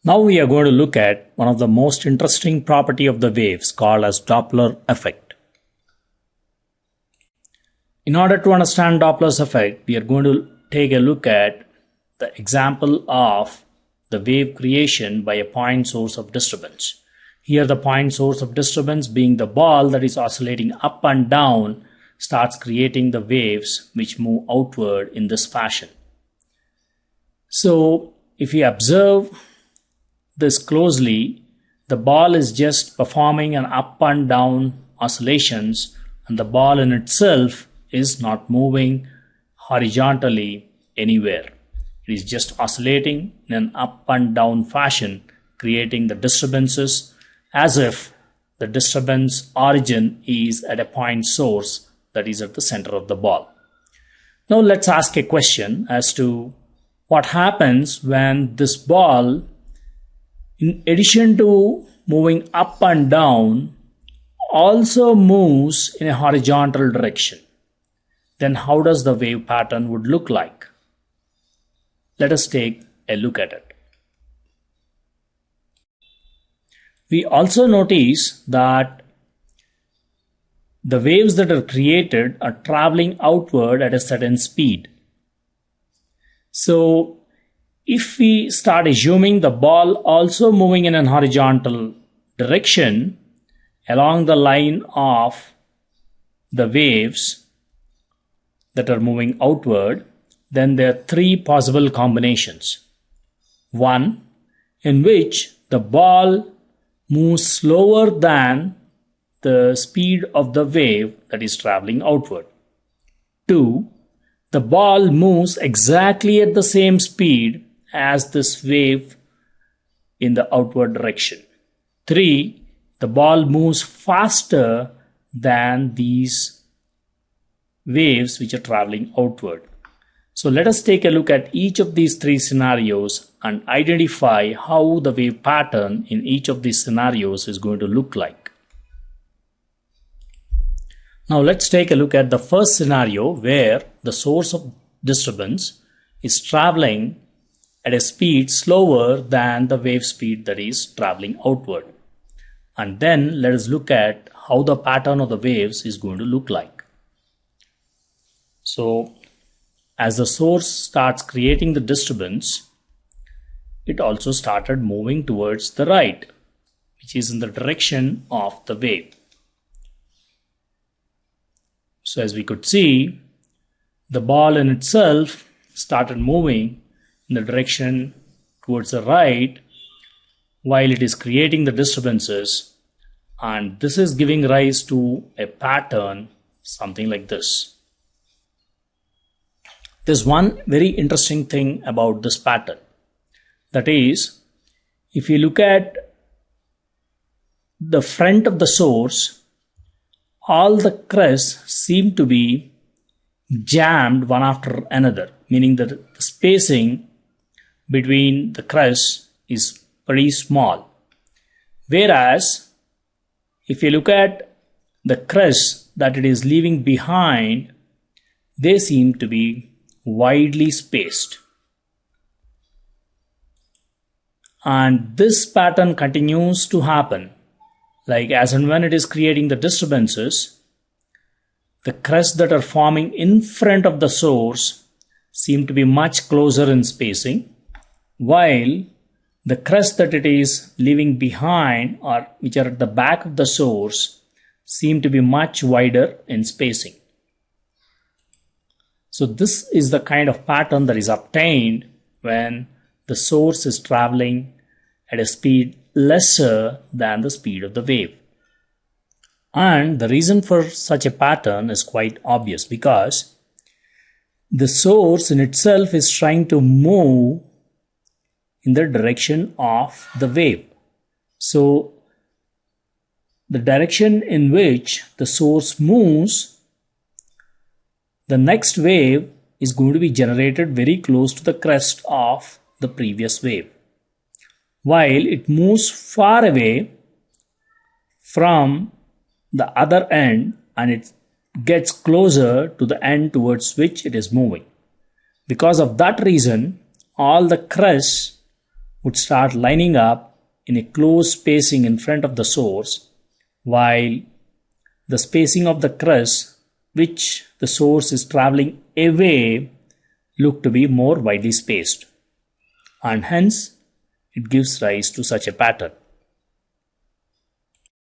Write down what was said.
Now we are going to look at one of the most interesting property of the waves called as Doppler effect. In order to understand Doppler's effect, we are going to take a look at the example of the wave creation by a point source of disturbance. Here the point source of disturbance being the ball that is oscillating up and down starts creating the waves which move outward in this fashion. So if we observe this closely, the ball is just performing an up and down oscillations, and the ball in itself is not moving horizontally anywhere. It is just oscillating in an up and down fashion, creating the disturbances as if the disturbance origin is at a point source that is at the center of the ball. Now let's ask a question as to what happens when this ball, in addition to moving up and down, also moves in a horizontal direction. Then how does the wave pattern would look like? Let us take a look at it. We also notice that the waves that are created are traveling outward at a certain speed. So if we start assuming the ball also moving in an horizontal direction along the line of the waves that are moving outward, then there are three possible combinations. One, in which the ball moves slower than the speed of the wave that is traveling outward. Two, the ball moves exactly at the same speed as this wave in the outward direction. Three, the ball moves faster than these waves which are traveling outward. So let us take a look at each of these three scenarios and identify how the wave pattern in each of these scenarios is going to look like. Now let's take a look at the first scenario where the source of disturbance is traveling at a speed slower than the wave speed that is traveling outward. And then let us look at how the pattern of the waves is going to look like. So as the source starts creating the disturbance, it also started moving towards the right, which is in the direction of the wave. So as we could see, the ball in itself started moving in the direction towards the right while it is creating the disturbances, and this is giving rise to a pattern something like this. There's one very interesting thing about this pattern. That is, if you look at the front of the source, all the crests seem to be jammed one after another, meaning that the spacing between the crests is pretty small. Whereas, if you look at the crests that it is leaving behind, they seem to be widely spaced. And this pattern continues to happen. Like as and when it is creating the disturbances, the crests that are forming in front of the source seem to be much closer in spacing, while the crests that it is leaving behind, or which are at the back of the source, seem to be much wider in spacing. So this is the kind of pattern that is obtained when the source is traveling at a speed lesser than the speed of the wave. And the reason for such a pattern is quite obvious, because the source in itself is trying to move in the direction of the wave. So the direction in which the source moves, the next wave is going to be generated very close to the crest of the previous wave. While it moves far away from the other end and it gets closer to the end towards which it is moving. Because of that reason, all the crests would start lining up in a close spacing in front of the source, while the spacing of the crust which the source is traveling away look to be more widely spaced, and hence it gives rise to such a pattern.